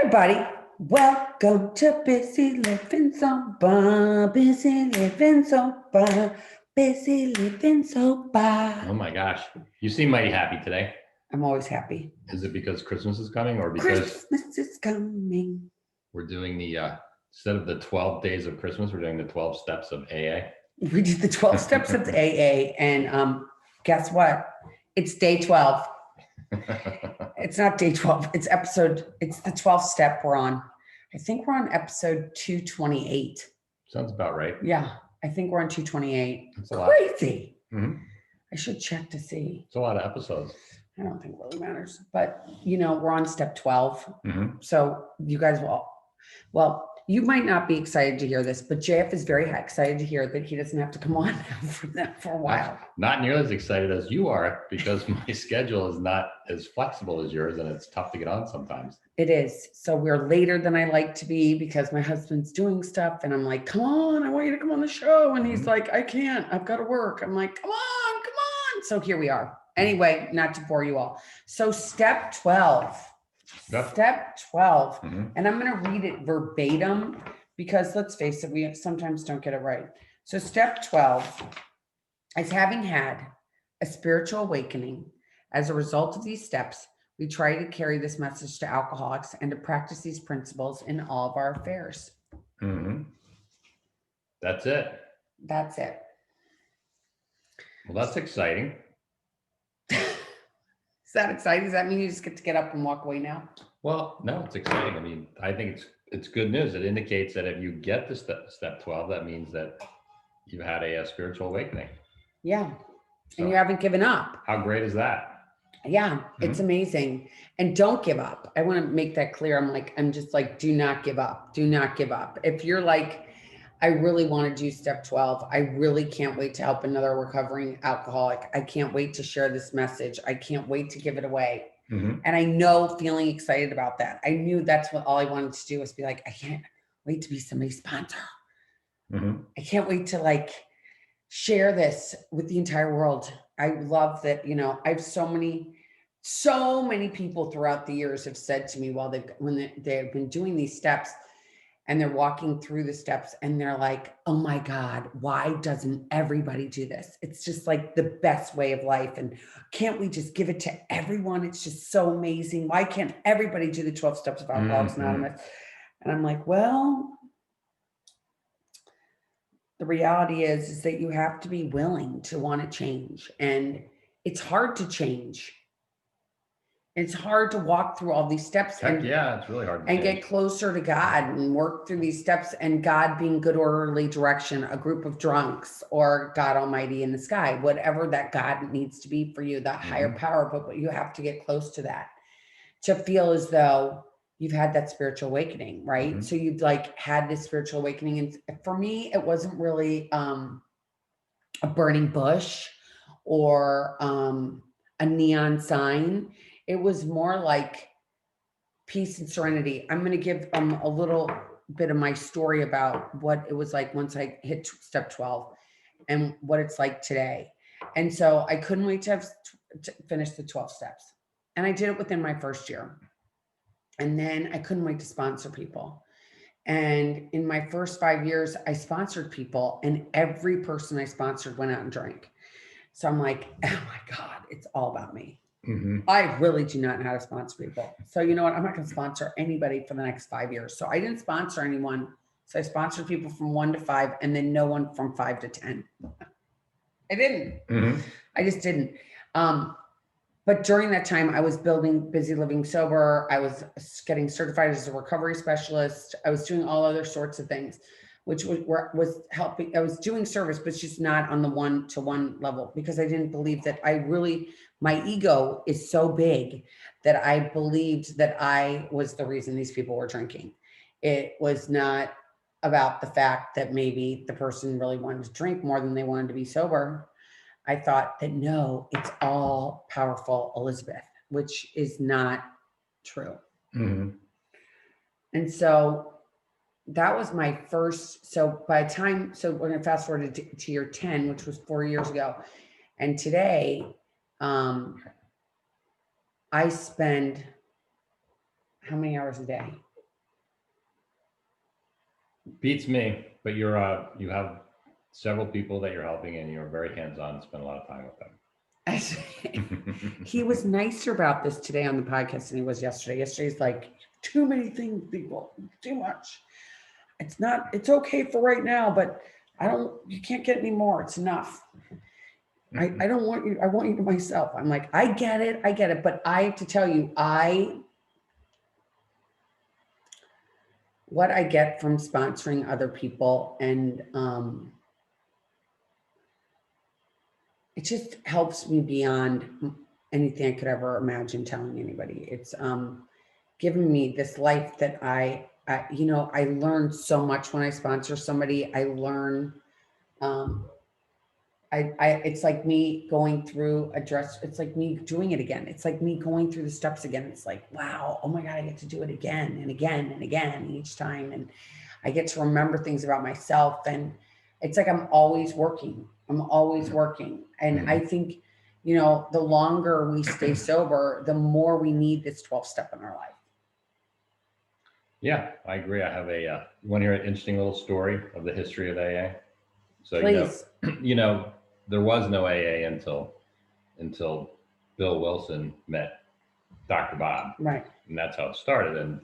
Everybody, welcome to Busy Living Sober. Busy Living Sober. Busy Living Sober. Oh my gosh. You seem mighty happy today. I'm always happy. Is it because Christmas is coming or because Christmas is coming? we're doing the, instead of the 12 days of Christmas, we're doing the 12 steps of AA? We did the 12 steps of AA, and guess what? It's day 12. It's not day 12. It's the 12th step we're on. I think we're on episode 228. Sounds about right. Yeah, I think we're on 228. That's a lot. Crazy. Mm-hmm. I should check to see. It's a lot of episodes. I don't think it really matters, but we're on step 12. Mm-hmm. So you guys well, you might not be excited to hear this, but JF is very excited to hear that he doesn't have to come on for a while. Not nearly as excited as you are because my schedule is not as flexible as yours and it's tough to get on sometimes. It is. So we're later than I like to be because my husband's doing stuff and I'm like, come on, I want you to come on the show. And he's like, I can't, I've got to work. I'm like, come on. So here we are. Anyway, not to bore you all. So step 12. Step 12. Mm-hmm. And I'm going to read it verbatim because let's face it, we sometimes don't get it right. So step 12 is having had a spiritual awakening. As a result of these steps, we try to carry this message to alcoholics and to practice these principles in all of our affairs. Mm-hmm. That's it. That's it. Well, that's exciting. Is that exciting? Does that mean you just get to get up and walk away now? Well, no, it's exciting. I mean, I think it's good news. It indicates that if you get to step 12, that means that you had a spiritual awakening. Yeah. So, and you haven't given up. How great is that? Yeah, it's amazing. And don't give up. I want to make that clear. I'm just like, do not give up. Do not give up. If you're like, I really want to do step 12. I really can't wait to help another recovering alcoholic. I can't wait to share this message. I can't wait to give it away. Mm-hmm. And I know feeling excited about that. I knew that's what all I wanted to do was be like, I can't wait to be somebody's sponsor. Mm-hmm. I can't wait to share this with the entire world. I love that, I have so many people throughout the years have said to me when they've been doing these steps and they're walking through the steps and they're like, oh my God, why doesn't everybody do this? It's just like the best way of life. And can't we just give it to everyone? It's just so amazing. Why can't everybody do the 12 steps of Alcoholics Anonymous? And I'm like, well, the reality is that you have to be willing to want to change. And it's hard to change. It's hard to walk through all these steps it's really hard to and get closer to God and work through these steps, and God being good orderly direction, a group of drunks, or God Almighty in the sky, whatever that God needs to be for you, that higher power. But you have to get close to that to feel as though you've had that spiritual awakening, right? Mm-hmm. So you've had this spiritual awakening. And for me, it wasn't really a burning bush or a neon sign. It was more like peace and serenity. I'm going to give a little bit of my story about what it was like once I hit step 12 and what it's like today. And so I couldn't wait to finish the 12 steps. And I did it within my first year. And then I couldn't wait to sponsor people. And in my first 5 years, I sponsored people, and every person I sponsored went out and drank. So I'm like, oh my God, it's all about me. Mm-hmm. I really do not know how to sponsor people. So you know what? I'm not going to sponsor anybody for the next 5 years. So I didn't sponsor anyone. So I sponsored people from 1 to 5 and then no one from 5 to 10. I didn't. Mm-hmm. I just didn't. But during that time, I was building Busy Living Sober. I was getting certified as a recovery specialist. I was doing all other sorts of things, which was helping. I was doing service, but just not on the 1-to-1 level, because I didn't believe that my ego is so big that I believed that I was the reason these people were drinking. It was not about the fact that maybe the person really wanted to drink more than they wanted to be sober. I thought that no, it's all powerful Elizabeth, which is not true. Mm-hmm. And so that was my first. So by the time, so we're going to fast forward to year 10, which was 4 years ago. And today, I spend how many hours a day? Beats me, but you have several people that you're helping, and you're very hands-on and spend a lot of time with them. He was nicer about this today on the podcast than he was yesterday. Yesterday's like, too many things, people, too much. It's okay for right now, but you can't get any more. It's enough. I don't want you, I want you to myself. I'm like, I get it. But I have to tell you, what I get from sponsoring other people, and it just helps me beyond anything I could ever imagine telling anybody. It's given me this life that I learn so much when I sponsor somebody. I learn, it's like me going through a dress. It's like me doing it again. It's like me going through the steps again. It's like, wow, oh my God, I get to do it again and again and again each time. And I get to remember things about myself. And it's like I'm always working. And I think, the longer we stay sober, the more we need this 12 step in our life. Yeah, I agree. I have you want to hear an interesting little story of the history of AA? So, Please. There was no AA until Bill Wilson met Dr. Bob. Right. And that's how it started. And,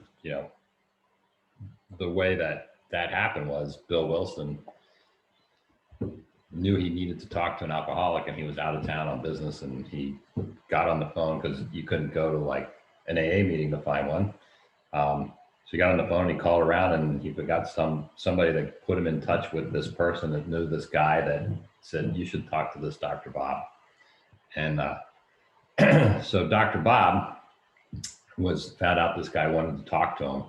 the way that happened was Bill Wilson knew he needed to talk to an alcoholic, and he was out of town on business, and he got on the phone because you couldn't go to like an AA meeting to find one. So he got on the phone and he called around, and he got somebody that put him in touch with this person that knew this guy that said, you should talk to this Dr. Bob. And so Dr. Bob found out this guy wanted to talk to him,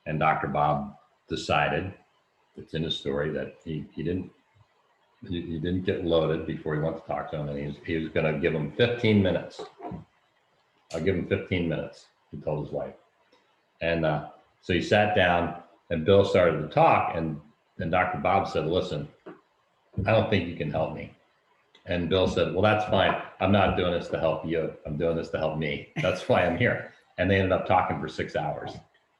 and Dr. Bob decided, it's in his story, that he didn't get loaded before he went to talk to him, and he was going to give him 15 minutes. I'll give him 15 minutes, he told his wife. And so he sat down, and Bill started to talk, and then Dr. Bob said, listen, I don't think you can help me. And Bill said, well, that's fine. I'm not doing this to help you. I'm doing this to help me. That's why I'm here. And they ended up talking for 6 hours.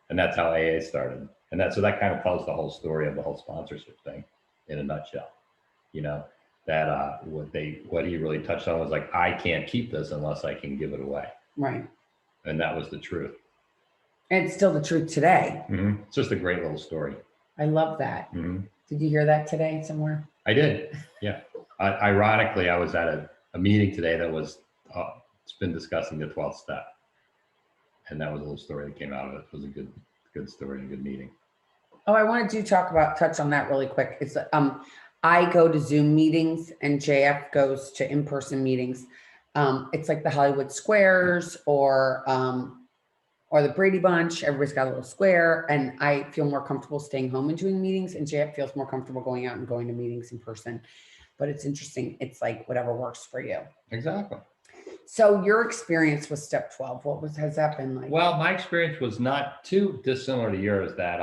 And that's how AA started. And so that kind of tells the whole story of the whole sponsorship thing in a nutshell. That what he really touched on was like, I can't keep this unless I can give it away. Right. And that was the truth. And it's still the truth today. Mm-hmm. It's just a great little story. I love that. Mm-hmm. Did you hear that today somewhere? I did. Yeah. Ironically, I was at a meeting today that was, it's been discussing the 12th step. And that was a little story that came out of it. It was a good story and a good meeting. Oh, I wanted to touch on that really quick. It's I go to Zoom meetings and JF goes to in-person meetings. It's like the Hollywood Squares or the Brady Bunch. Everybody's got a little square, and I feel more comfortable staying home and doing meetings, and JF feels more comfortable going out and going to meetings in person. But it's interesting. It's like whatever works for you. Exactly. So your experience with step 12, has that been like? Well, my experience was not too dissimilar to yours. That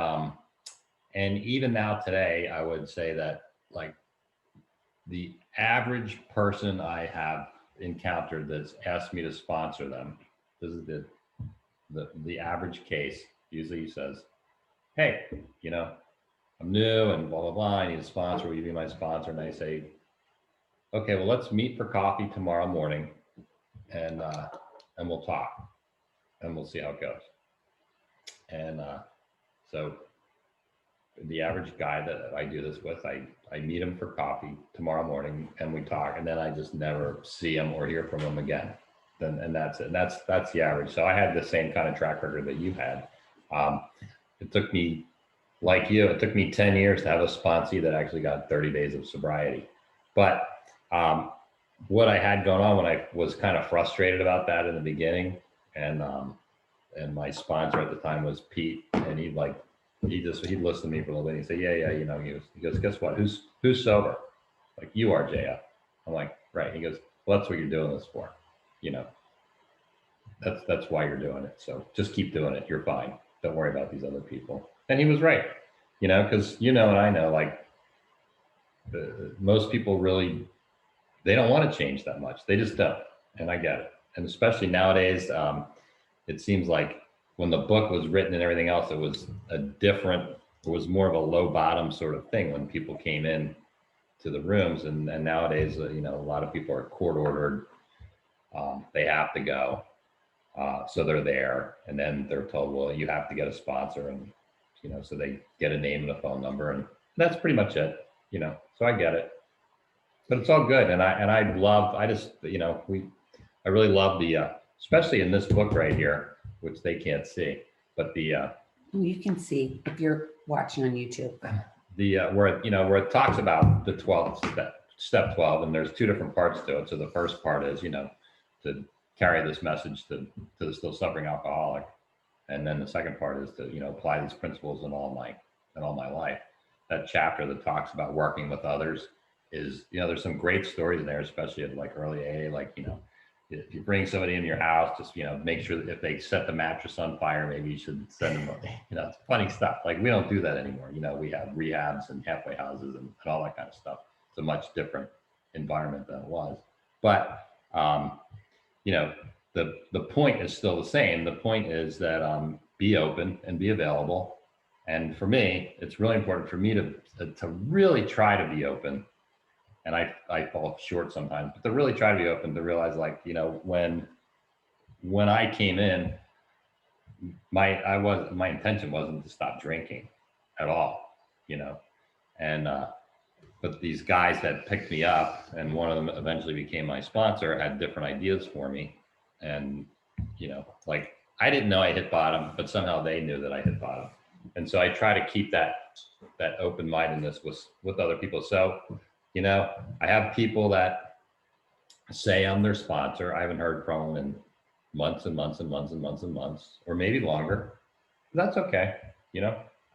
and even now today, I would say that like the average person I have encountered that's asked me to sponsor them, this is the average case, usually says, hey, I'm new and blah, blah, blah. I need a sponsor. Will you be my sponsor? And I say, okay, well, let's meet for coffee tomorrow morning and we'll talk and we'll see how it goes. And so the average guy that I do this with, I meet him for coffee tomorrow morning and we talk, and then I just never see him or hear from him again. And that's it. That's the average. So I had the same kind of track record that you had. It took me, like you, it took me 10 years to have a sponsee that actually got 30 days of sobriety. But what I had going on when I was kind of frustrated about that in the beginning, and my sponsor at the time was Pete, and he'd listen to me for a little bit. And he'd say, yeah, he goes, guess what? Who's sober? Like, you are, JF. I'm like, right. He goes, well, that's what you're doing this for. That's why you're doing it. So just keep doing it. You're fine. Don't worry about these other people. And he was right, because and I know, like, most people really, they don't want to change that much. They just don't. And I get it. And especially nowadays, it seems like when the book was written and everything else, it was a different it was more of a low bottom sort of thing when people came in to the rooms. And nowadays, a lot of people are court ordered. They have to go. So they're there, and then they're told, well, you have to get a sponsor. And, so they get a name and a phone number, and that's pretty much it, so I get it, but it's all good. And I really love especially in this book right here, which they can't see, but You can see if you're watching on YouTube. where it talks about the 12th step 12, and there's two different parts to it. So the first part is, to carry this message to the still suffering alcoholic. And then the second part is to, apply these principles in all my life. That chapter that talks about working with others is, there's some great stories in there, especially at like early AA, like, if you bring somebody into your house, just, make sure that if they set the mattress on fire, maybe you should send them, it's funny stuff. Like, we don't do that anymore. We have rehabs and halfway houses and all that kind of stuff. It's a much different environment than it was. But, the point is still the same. The point is that be open and be available. And for me, it's really important for me to really try to be open. And I fall short sometimes, but to really try to be open, to realize, like, when I came in, my intention wasn't to stop drinking at all, and but these guys that picked me up, and one of them eventually became my sponsor, had different ideas for me. And, like, I didn't know I hit bottom, but somehow they knew that I hit bottom. And so I try to keep that open-mindedness with other people. So, I have people that say I'm their sponsor. I haven't heard from them in months and months and months and months and months, or maybe longer. That's okay.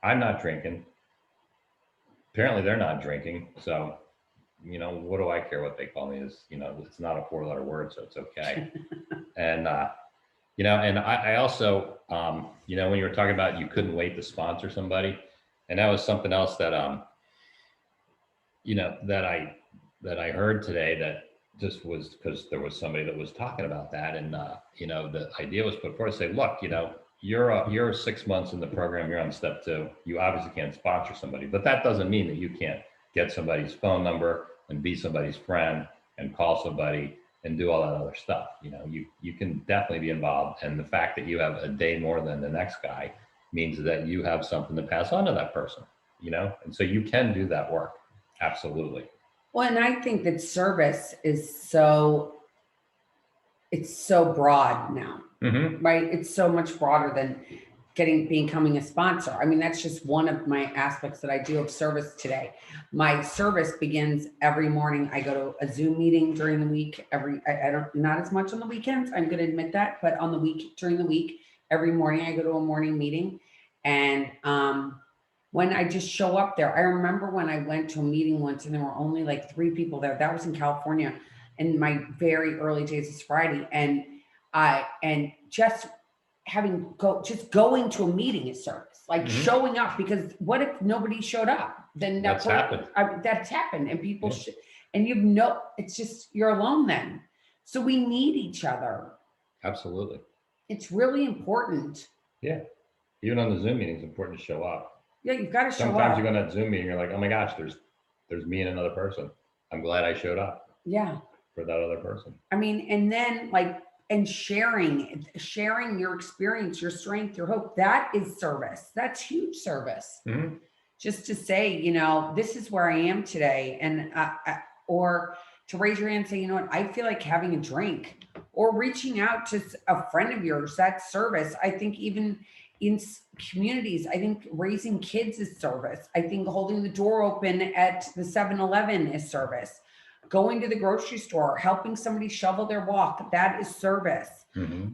I'm not drinking. Apparently they're not drinking. So, what do I care what they call me? It's not a 4-letter word, so it's okay. And, and I also, when you were talking about you couldn't wait to sponsor somebody, and that was something else that, that I heard today, that just was because there was somebody that was talking about that. And, the idea was put forward to say, look, you're 6 months in the program, you're on step 2. You obviously can't sponsor somebody, but that doesn't mean that you can't get somebody's phone number and be somebody's friend and call somebody and do all that other stuff. You can definitely be involved. And the fact that you have a day more than the next guy means that you have something to pass on to that person, and so you can do that work. Absolutely. Well, and I think that service is it's so broad now, right? It's so much broader than becoming a sponsor. I mean, that's just one of my aspects that I do of service today. My service begins every morning. I go to a Zoom meeting during the week. I don't, not as much on the weekends, I'm going to admit that, but during the week, every morning I go to a morning meeting. And when I just show up there, I remember when I went to a meeting once and there were only like 3 people there. That was in California in my very early days of sobriety. And just going to a meeting is service, like showing up, because what if nobody showed up? Then that's happened. That's happened, and people Yeah. it's just, you're alone then. So we need each other. Absolutely. It's really important. Yeah. Even on the Zoom meeting, it's important to show up. Yeah, you've got to show up. Sometimes you go to that Zoom meeting, you're like, oh my gosh, there's me and another person. I'm glad I showed up. Yeah. For that other person. I mean, and then and sharing your experience, your strength, your hope, that is service. That's huge service. Just to say, this is where I am today. And, or to raise your hand and say, you know what, I feel like having a drink, or reaching out to a friend of yours, that's service. I think even in communities, I think raising kids is service. I think holding the door open at the 7-Eleven is service. Going to the grocery store, helping somebody shovel their walk, that is service.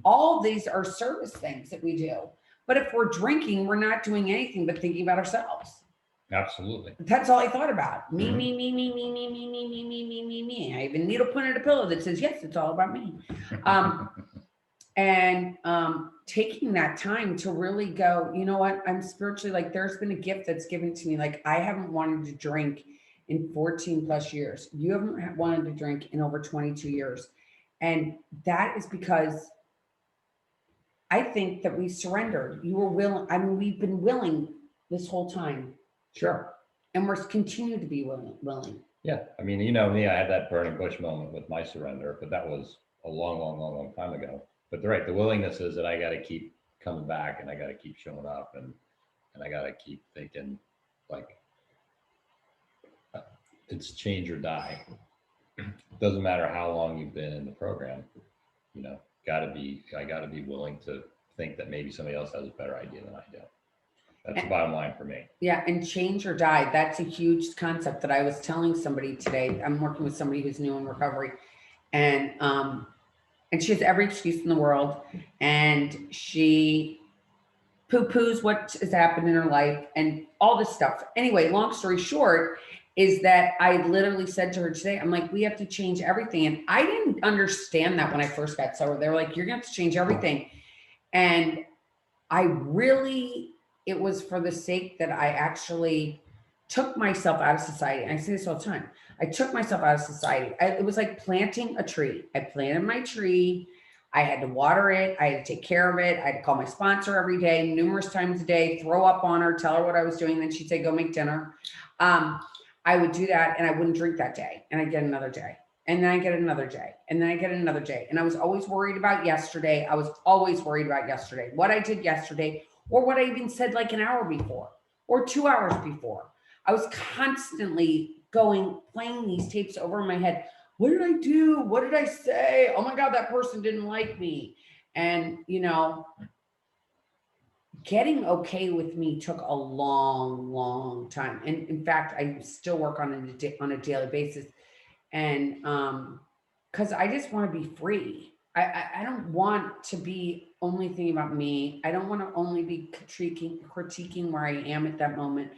All these are service things that we do. But if we're drinking, we're not doing anything but thinking about ourselves. Absolutely. That's all I thought about. Me. I even need to put in a pillow that says, yes, it's all about me. And taking that time to really go, you know what, I'm spiritually, like, there's been a gift that's given to me. Like, I haven't wanted to drink in 14 plus years. You haven't wanted to drink in over 22 years. And that is because I think that we surrendered. You were willing. I mean, we've been willing this whole time. Sure. And we're continue to be willing. Yeah. I mean, you know me, I had that burning bush moment with my surrender, but that was a long time ago. But right, the willingness is that I got to keep coming back and I got to keep showing up and I got to keep thinking like it's change or die. Doesn't matter how long you've been in the program, you know, I got to be willing to think that maybe somebody else has a better idea than I do. That's the bottom line for me. Yeah, and change or die. That's a huge concept that I was telling somebody today. I'm working with somebody who's new in recovery, and she has every excuse in the world, and she poo-poos what has happened in her life and all this stuff. Anyway, long story short is that I literally said to her today, I'm like, we have to change everything. And I didn't understand that when I first got sober. They were like, you're gonna have to change everything. And I really, it was for the sake that I actually took myself out of society. And I say this all the time. I took myself out of society. It was like planting a tree. I planted my tree. I had to water it. I had to take care of it. I had to call my sponsor every day, numerous times a day, throw up on her, tell her what I was doing. Then she'd say, go make dinner. I would do that and I wouldn't drink that day. And I'd get another day. And then I get another day. And then I get another day. And I was always worried about yesterday. I was always worried about yesterday, what I did yesterday, or what I even said like an hour before or 2 hours before. I was constantly playing these tapes over in my head. What did I do? What did I say? Oh my God, that person didn't like me. And, you know, getting okay with me took a long time. And in fact, I still work on it on a daily basis. And because I just want to be free. I don't want to be only thinking about me. I don't want to only be critiquing where I am at that moment.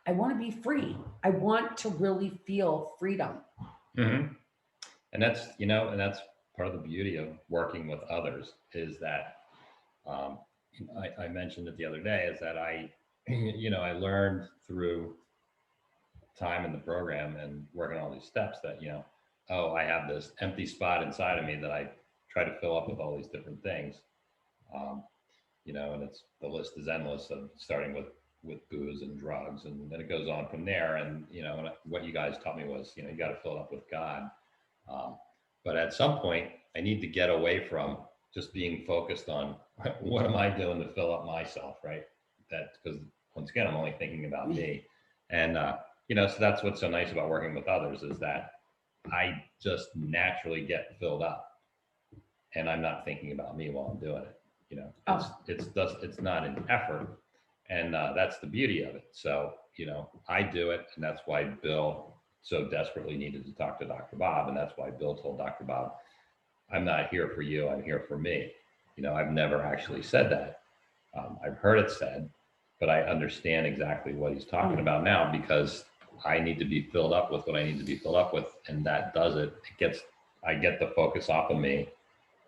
I want to be free. I want to really feel freedom. Mm-hmm. And that's, you know, and that's part of the beauty of working with others is that I mentioned it the other day is that you know, I learned through time in the program and working all these steps that, you know, oh, I have this empty spot inside of me that I try to fill up with all these different things. You know, and the list is endless of starting with booze and drugs, and then it goes on from there. And, you know, what you guys taught me was, you know, you got to fill it up with God. But at some point, I need to get away from just being focused on what am I doing to fill up myself, right? That because once again, I'm only thinking about me, and you know, so that's what's so nice about working with others is that I just naturally get filled up, and I'm not thinking about me while I'm doing it. You know, it's not an effort, and that's the beauty of it. So you know, I do it, and that's why Bill so desperately needed to talk to Dr. Bob, and that's why Bill told Dr. Bob, "I'm not here for you. I'm here for me." You know, I've never actually said that. I've heard it said, but I understand exactly what he's talking about now because I need to be filled up with what I need to be filled up with, and that does it. I get the focus off of me.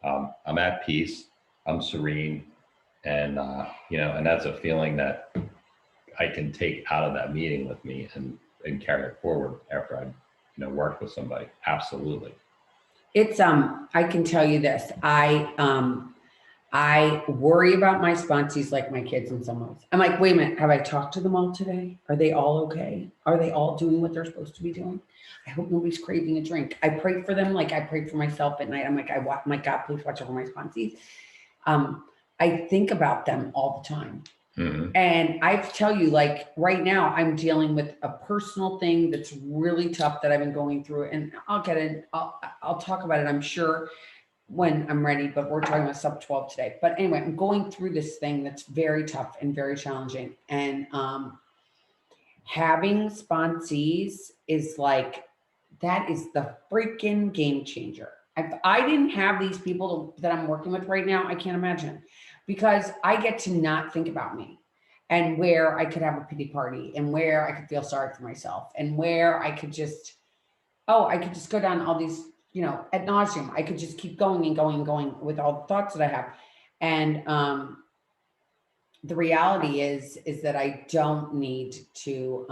I'm at peace. I'm serene, and you know, and that's a feeling that I can take out of that meeting with me and carry it forward after I've, you know, worked with somebody. Absolutely. It's I can tell you this. I worry about my sponsees like my kids in some ways. I'm like, wait a minute, have I talked to them all today? Are they all okay? Are they all doing what they're supposed to be doing? I hope nobody's craving a drink. I pray for them like I pray for myself at night. I'm like, my God, please watch over my sponsees. I think about them all the time. Mm-hmm. And I tell you, like right now, I'm dealing with a personal thing that's really tough that I've been going through, and I'll get it. I'll talk about it, I'm sure, when I'm ready. But we're talking about sub 12 today. But anyway, I'm going through this thing that's very tough and very challenging, and having sponsees is like that is the freaking game changer. If I didn't have these people that I'm working with right now, I can't imagine. Because I get to not think about me and where I could have a pity party and where I could feel sorry for myself and where I could just, I could just go down all these, you know, ad nauseum. I could just keep going and going and going with all the thoughts that I have. And the reality is that I don't need to,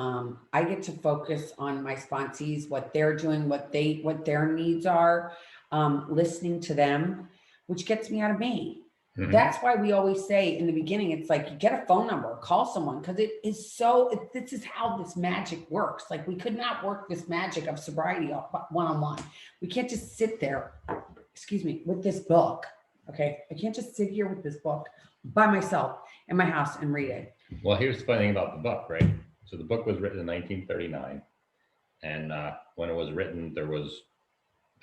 I get to focus on my sponsees, what they're doing, what their needs are, listening to them, which gets me out of me. That's why we always say in the beginning, it's like you get a phone number, call someone, because it is this is how this magic works. Like we could not work this magic of sobriety one-on-one. We can't just sit there, excuse me, with this book. Okay. I can't just sit here with this book by myself in my house and read it. Well, here's the funny thing about the book, right? So the book was written in 1939. And when it was written, there was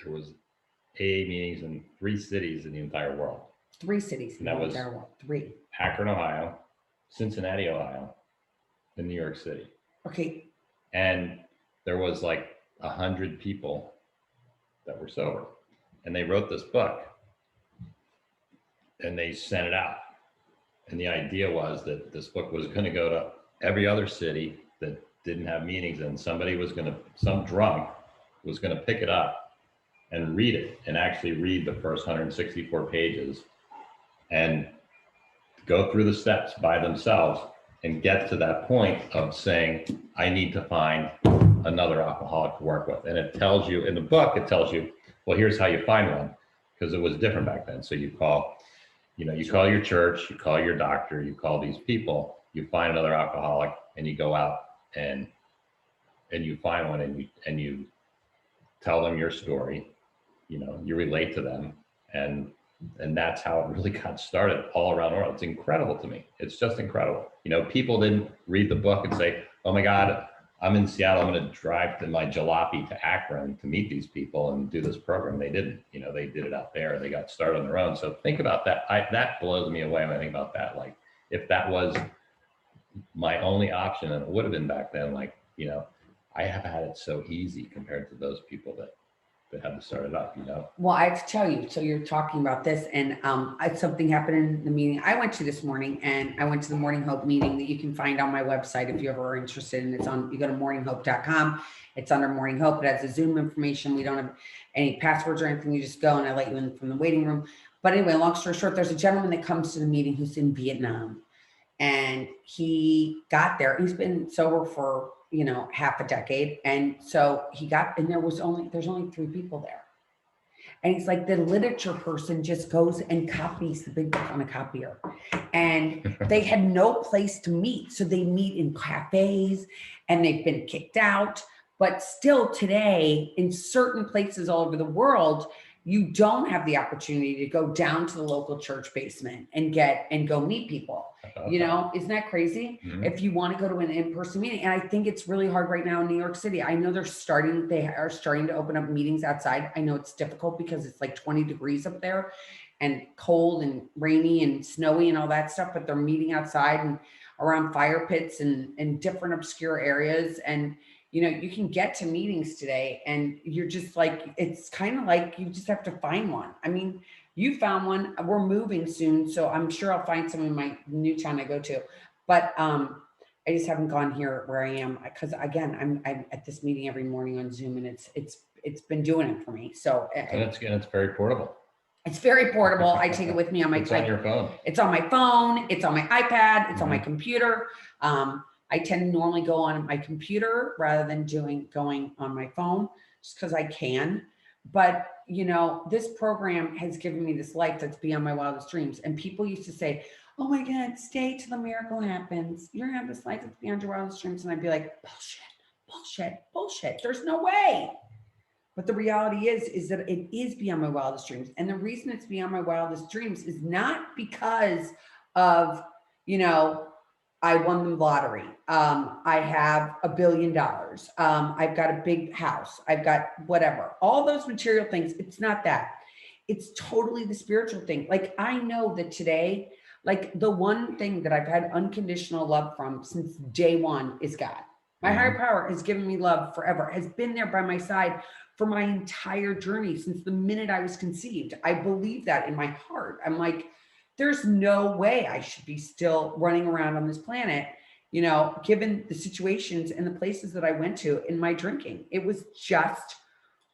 AA meetings in 3 cities in the entire world. 3 cities in And the that was entire world. 3. Akron, Ohio, Cincinnati, Ohio, and New York City. Okay. And there was like 100 people that were sober. And they wrote this book and they sent it out. And the idea was that this book was going to go to every other city that didn't have meetings, and some drunk was going to pick it up and read it, and actually read the first 164 pages and go through the steps by themselves and get to that point of saying, I need to find another alcoholic to work with. And it tells you in the book, well, here's how you find one, because it was different back then. So you call your church, you call your doctor, you call these people, you find another alcoholic, and you go out and you find one, and you tell them your story, you relate to them, and that's how it really got started all around the world. It's incredible to me. It's just incredible. People didn't read the book and say, oh my God, I'm in Seattle, I'm going to drive to my jalopy to Akron to meet these people and do this program. They didn't. They did it out there. They got started on their own. So think about that. That blows me away when I think about that. Like, if that was my only option, and it would have been back then, I have had it so easy compared to those people that had to start it up, Well, I have to tell you, so you're talking about this, and something happened in the meeting I went to this morning, and I went to the Morning Hope meeting that you can find on my website if you ever are interested. And you go to morninghope.com. It's under Morning Hope. It has the Zoom information. We don't have any passwords or anything. You just go and I let you in from the waiting room. But anyway, long story short, there's a gentleman that comes to the meeting who's in Vietnam, and he got there. He's been sober for half a decade. And so he got, and there's only 3 people there. And he's like, the literature person just goes and copies the big book on a copier. And they had no place to meet. So they meet in cafes, and they've been kicked out. But still today, in certain places all over the world, you don't have the opportunity to go down to the local church basement and go meet people. Isn't that crazy? Mm-hmm. If you want to go to an in-person meeting. And I think it's really hard right now in New York City. I know they are starting to open up meetings outside. I know it's difficult because it's like 20 degrees up there and cold and rainy and snowy and all that stuff, but they're meeting outside and around fire pits and different obscure areas. And you can get to meetings today, and you're just like, it's kind of like you just have to find one. I mean, you found one. We're moving soon, so I'm sure I'll find some in my new town I go to. But I just haven't gone here where I am, because again, I'm at this meeting every morning on Zoom, and it's been doing it for me. So and it's very portable. It's very portable. I take it with me on my. It's on your phone. It's on my phone. It's on my iPad. It's on my computer. I tend to normally go on my computer rather than going on my phone, just because I can. But this program has given me this life that's beyond my wildest dreams. And people used to say, "Oh my God, stay till the miracle happens. You're gonna have this life that's beyond your wildest dreams." And I'd be like, bullshit. There's no way. But the reality is that it is beyond my wildest dreams. And the reason it's beyond my wildest dreams is not because of, I won the lottery. I have $1 billion. I've got a big house. I've got whatever, all those material things. It's not that. It's totally the spiritual thing. Like, I know that today, like, the one thing that I've had unconditional love from since day one is God. My higher power has given me love forever, has been there by my side for my entire journey since the minute I was conceived. I believe that in my heart. I'm like, there's no way I should be still running around on this planet, given the situations and the places that I went to in my drinking. It was just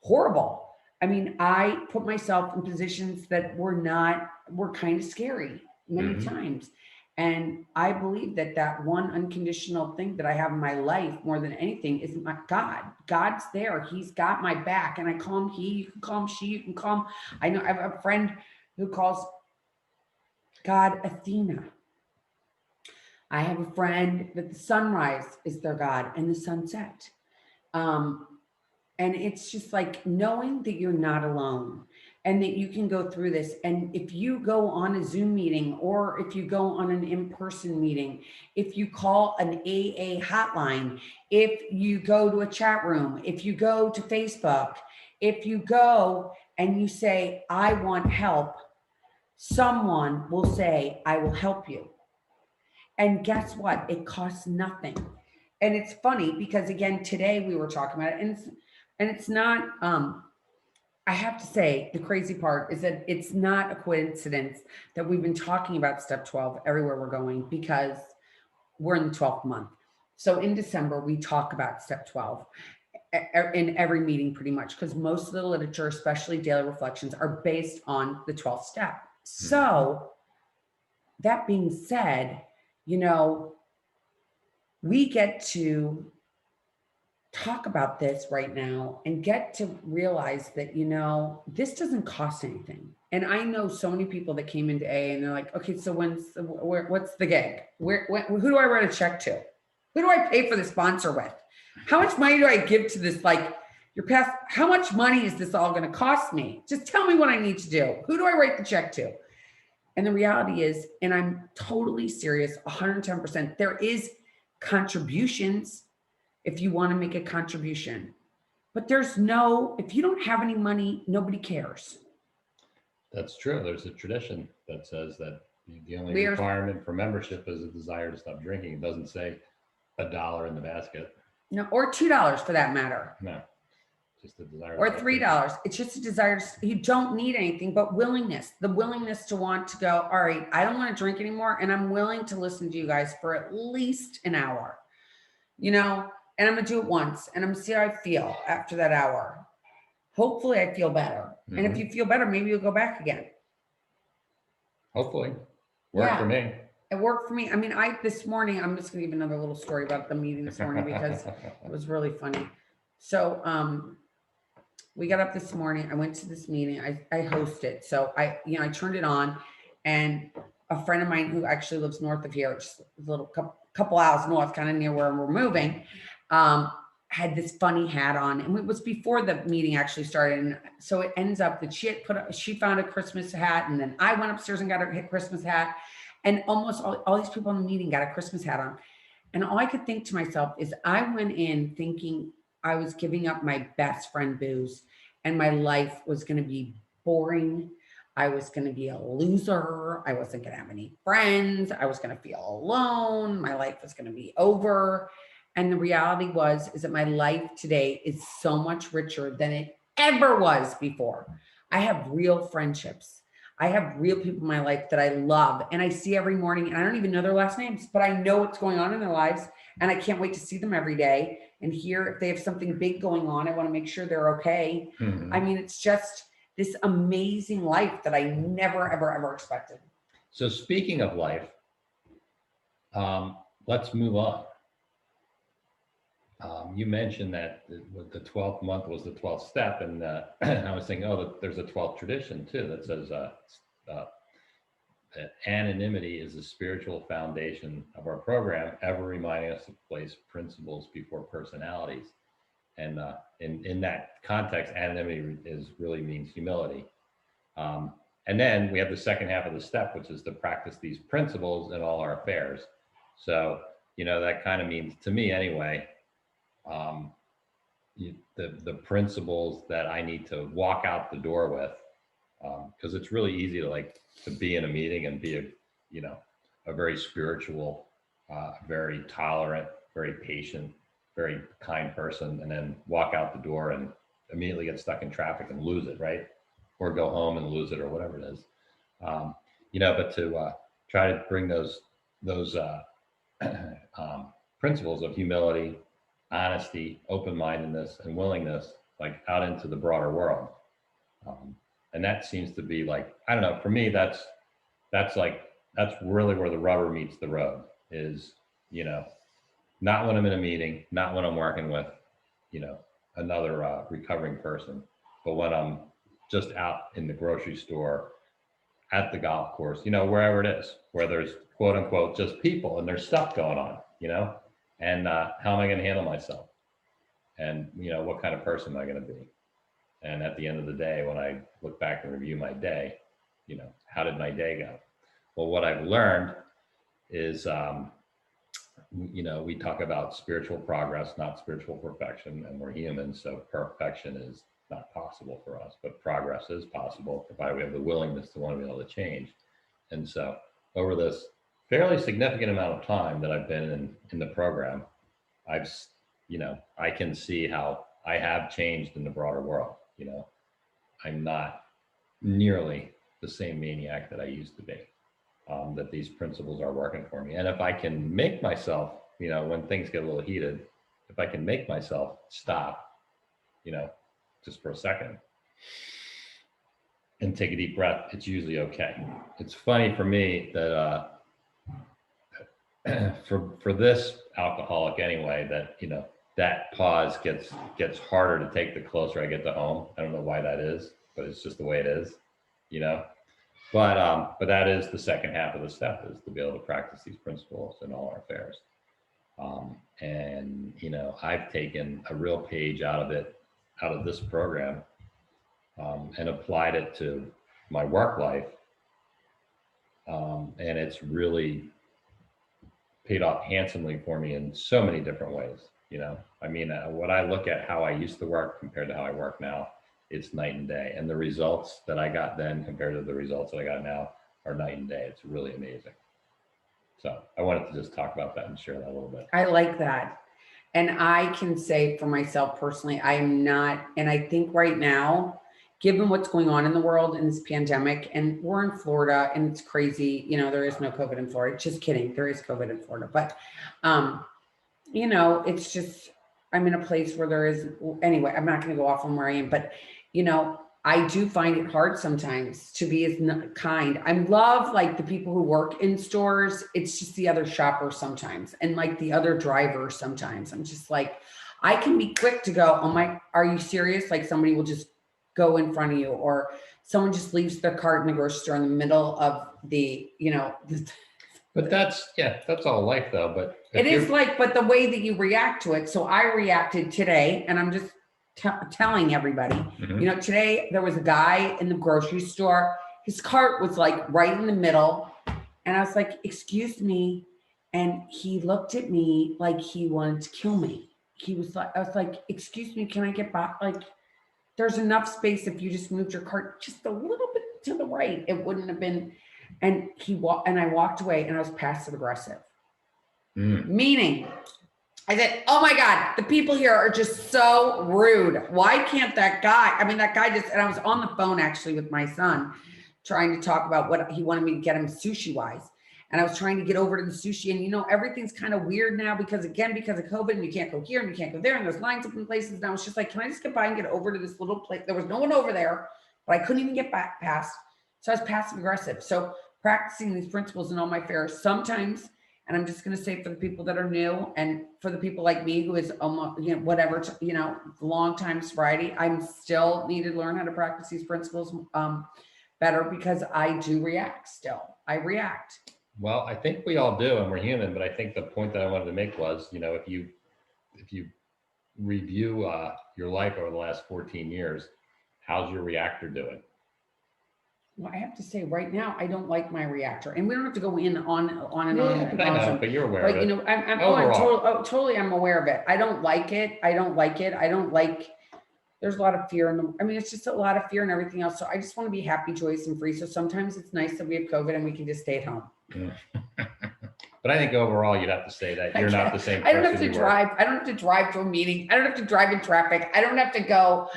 horrible. I mean, I put myself in positions that were kind of scary many times. And I believe that one unconditional thing that I have in my life more than anything is my God. God's there. He's got my back. And I call him he, you can call him she, you can call him. I know I have a friend who calls God Athena. I have a friend that the sunrise is their God and the sunset. Um, and it's just like knowing that you're not alone and that you can go through this. And if you go on a Zoom meeting or if you go on an in-person meeting, if you call an AA hotline, if you go to a chat room, if you go to Facebook, if you go and you say, I want help, someone will say, I will help you. And guess what? It costs nothing. And it's funny because again, today we were talking about it, and it's not I have to say the crazy part is that it's not a coincidence that we've been talking about step 12 everywhere we're going because we're in the 12th month. So in December, we talk about step 12 in every meeting pretty much because most of the literature, especially daily reflections, are based on the 12th step. So that being said, you know, we get to talk about this right now and get to realize that, you know, this doesn't cost anything. And I know so many people that came into A and they're like, okay, so what's the gig? Who do I write a check to? Who do I pay for the sponsor with? How much money do I give to this? Like your past, how much money is this all going to cost me? Just tell me what I need to do. Who do I write the check to? And the reality is, and I'm totally serious, 110%, there is contributions if you want to make a contribution. But there's no, if you don't have any money, nobody cares. That's true. There's a tradition that says that the only We are, requirement for membership is a desire to stop drinking. It doesn't say $1 in the basket. no, or $2 for that matter, No, just a desire. or $3. It's just a desire. You don't need anything but willingness, the willingness to want to go, all right, I don't want to drink anymore. And I'm willing to listen to you guys for at least an hour, you know, and I'm going to do it once and I'm going to see how I feel after that hour. Hopefully I feel better. Mm-hmm. And if you feel better, maybe you'll go back again. Hopefully. Worked for me. It worked for me. I mean, this morning, I'm just going to give another little story about the meeting this morning because it was really funny. So we got up this morning. I went to this meeting. I hosted. So I turned it on, and a friend of mine who actually lives north of here, just a little couple hours north, kind of near where we're moving, had this funny hat on, and it was before the meeting actually started. And so it ends up that she found a Christmas hat, and then I went upstairs and got a Christmas hat, and almost all these people in the meeting got a Christmas hat on. And all I could think to myself is I went in thinking I was giving up my best friend booze, and my life was going to be boring. I was going to be a loser. I wasn't going to have any friends. I was going to feel alone. My life was going to be over. And the reality is that my life today is so much richer than it ever was before. I have real friendships. I have real people in my life that I love and I see every morning, and I don't even know their last names, but I know what's going on in their lives. And I can't wait to see them every day and hear if they have something big going on. I want to make sure they're okay. Mm-hmm. I mean, it's just this amazing life that I never, ever, ever expected. So speaking of life, let's move on. You mentioned that the 12th month was the 12th step, and I was thinking, there's a 12th tradition too that says that anonymity is the spiritual foundation of our program, ever reminding us to place principles before personalities. And in that context, anonymity really means humility. And then we have the second half of the step, which is to practice these principles in all our affairs. So, that kind of means, to me anyway, the principles that I need to walk out the door with, because it's really easy to be in a meeting and be a very spiritual, very tolerant, very patient, very kind person, and then walk out the door and immediately get stuck in traffic and lose it, right? Or go home and lose it, or whatever it is. But to try to bring those principles of humility, honesty, open-mindedness, and willingness out into the broader world. And that seems to be I don't know, for me, that's really where the rubber meets the road is, not when I'm in a meeting, not when I'm working with, recovering person, but when I'm just out in the grocery store at the golf course, wherever it is, where there's quote unquote just people and there's stuff going on, and how am I going to handle myself? And, what kind of person am I going to be? And at the end of the day, when I look back and review my day, how did my day go? Well, what I've learned is, we talk about spiritual progress, not spiritual perfection, and we're human, so perfection is not possible for us, but progress is possible, provided we have the willingness to want to be able to change. And so over this fairly significant amount of time that I've been in the program, I can see how I have changed in the broader world. I'm not nearly the same maniac that I used to be. That these principles are working for me. And if I can make myself, when things get a little heated, if I can make myself stop, just for a second and take a deep breath, it's usually okay. It's funny for me that for this alcoholic anyway, that, that pause gets harder to take the closer I get to home. I don't know why that is, but it's just the way it is, But that is the second half of the step, is to be able to practice these principles in all our affairs. And I've taken a real page out of this program, and applied it to my work life. And it's really paid off handsomely for me in so many different ways. When I look at how I used to work compared to how I work now, it's night and day. And the results that I got then compared to the results that I got now are night and day. It's really amazing. So I wanted to just talk about that and share that a little bit. I like that. And I can say for myself personally, I'm not, and I think right now, given what's going on in the world in this pandemic, and we're in Florida and it's crazy, there is no COVID in Florida. Just kidding. There is COVID in Florida, but, it's just, I'm in a place where there is, anyway, I'm not going to go off on where I am, but, I do find it hard sometimes to be as kind. I love like the people who work in stores. It's just the other shoppers sometimes, and like the other drivers sometimes. I'm just like, I can be quick to go, oh my, are you serious? Like somebody will just go in front of you, or someone just leaves their cart in the grocery store in the middle of the, But that's all life though. But it is like, but the way that you react to it. So I reacted today, and I'm just telling everybody, mm-hmm. Today there was a guy in the grocery store. His cart was like right in the middle. And I was like, excuse me. And he looked at me like he wanted to kill me. I was like, excuse me, can I get back? Like, there's enough space if you just moved your cart just a little bit to the right. It wouldn't have been. And I walked away, and I was passive aggressive. Meaning, I said, oh my God, the people here are just so rude. Why can't that guy? And I was on the phone actually with my son trying to talk about what he wanted me to get him sushi wise. And I was trying to get over to the sushi, and everything's kind of weird now because of COVID, and you can't go here and you can't go there. And there's lines up in places. And I was just like, can I just get by and get over to this little place? There was no one over there, but I couldn't even get back past. So I was passive aggressive. So practicing these principles in all my affairs sometimes. And I'm just going to say, for the people that are new, and for the people like me, who is almost, long time sobriety, I'm still need to learn how to practice these principles better, because I do react still. I react. Well, I think we all do, and we're human. But I think the point that I wanted to make was, if you review your life over the last 14 years, how's your reactor doing? Well, I have to say right now, I don't like my reactor, and we don't have to go in on and on. I know, but you're aware of it. I'm totally, I'm aware of it. I don't like it. There's a lot of fear it's just a lot of fear and everything else. So I just want to be happy, joyous, and free. So sometimes it's nice that we have COVID and we can just stay at home. But I think overall, you'd have to say that you're not the same person. I don't have to drive. I don't have to drive to a meeting. I don't have to drive in traffic. I don't have to go,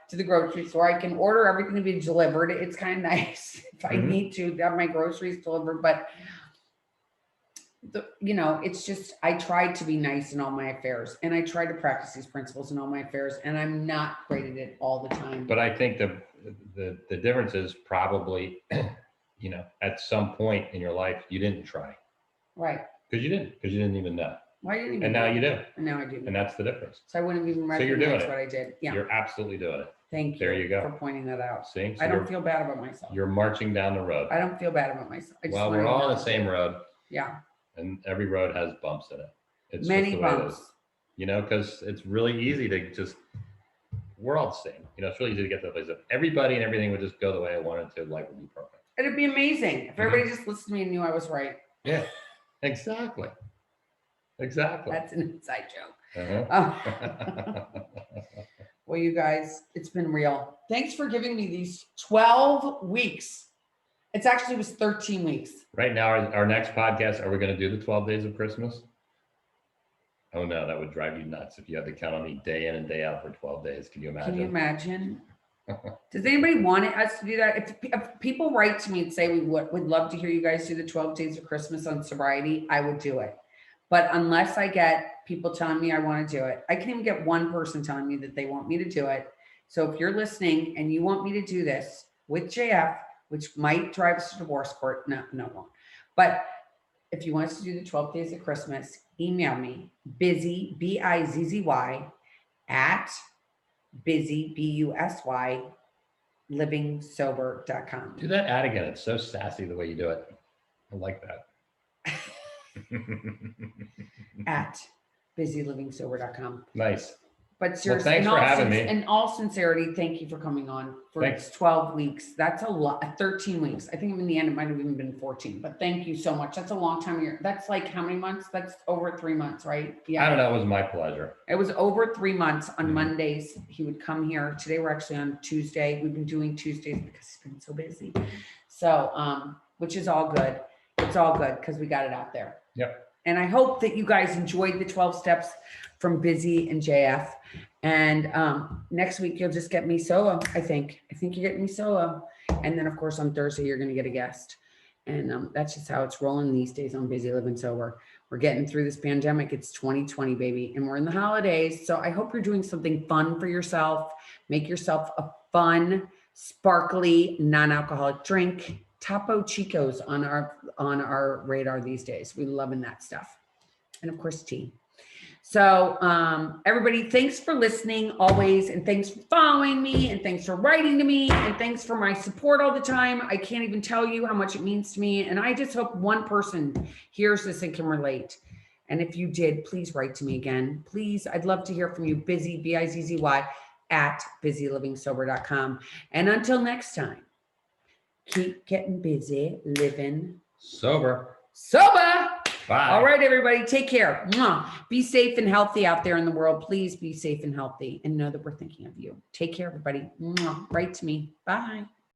to the grocery store. I can order everything to be delivered. It's kind of nice if I need to have my groceries delivered. But, it's just, I try to be nice in all my affairs, and I try to practice these principles in all my affairs, and I'm not great at it all the time. But I think the difference is probably, at some point in your life, you didn't try. Right. Because you didn't even know. Why didn't you? And now you do. And now I do. And that's the difference. So I wouldn't even recognize what I did. Yeah. You're absolutely doing it. Thank you There you go. for pointing that out. See, so I don't feel bad about myself. you're marching down the road. I don't feel bad about myself. Well, we're all on the same road. Yeah. And every road has bumps in it. It's Many just the way it bumps. is. You know, because it's really easy to just, we're all the same. You know, it's really easy to get to the place that everybody and everything would just go the way I wanted to. Life would be perfect. It'd be amazing if everybody just listened to me and knew I was right. Yeah, exactly. Exactly. That's an inside joke. Uh-huh. Well, you guys, it's been real. Thanks for giving me these 12 weeks. It's actually was 13 weeks. Right now, our next podcast, are we going to do the 12 days of Christmas? Oh no, that would drive you nuts if you had to count on me day in and day out for 12 days. Can you imagine? Can you imagine? Does anybody want us to do that? If people write to me and say we would love to hear you guys do the 12 days of Christmas on sobriety, I would do it. But unless I get people telling me I want to do it, I can even get one person telling me that they want me to do it. So if you're listening and you want me to do this with JF, which might drive us to divorce court, no, it won't. But if you want us to do the 12 days of Christmas, email me, Bizzy, Bizzy, at Bizzy, Busy, livingsober.com. Do that ad again. It's so sassy the way you do it. I like that. At busylivingsober.com. Nice. But seriously, thanks for having me. In all sincerity, thank you for coming on for Thanks. 12 weeks. That's a lot, 13 weeks. I think in the end, it might have even been 14, but thank you so much. That's a long time here. That's like how many months? That's over 3 months, right? Yeah. I don't know. It was my pleasure. It was over 3 months. On Mondays, he would come here. Today, we're actually on Tuesday. We've been doing Tuesdays because he's been so busy. So, which is all good. It's all good because we got it out there. Yep. And I hope that you guys enjoyed the 12 steps from Bizzy and JF. And next week, you'll just get me solo, I think. You're getting me solo. And then, of course, on Thursday, you're going to get a guest. And that's just how it's rolling these days on Bizzy Living Sober. We're getting through this pandemic. It's 2020, baby. And we're in the holidays. So I hope you're doing something fun for yourself. Make yourself a fun, sparkly, non-alcoholic drink. Topo Chicos on our radar these days. We're loving that stuff. And of course, tea. So everybody, thanks for listening always. And thanks for following me. And thanks for writing to me. And thanks for my support all the time. I can't even tell you how much it means to me. And I just hope one person hears this and can relate. And if you did, please write to me again. Please, I'd love to hear from you. Bizzy, Bizzy, at busylivingsober.com. And until next time, keep getting busy, living sober. Bye. All right, everybody, take care. Mwah. Be safe and healthy out there in the world. Please be safe and healthy and know that we're thinking of you. Take care, everybody. Mwah. Write to me. Bye.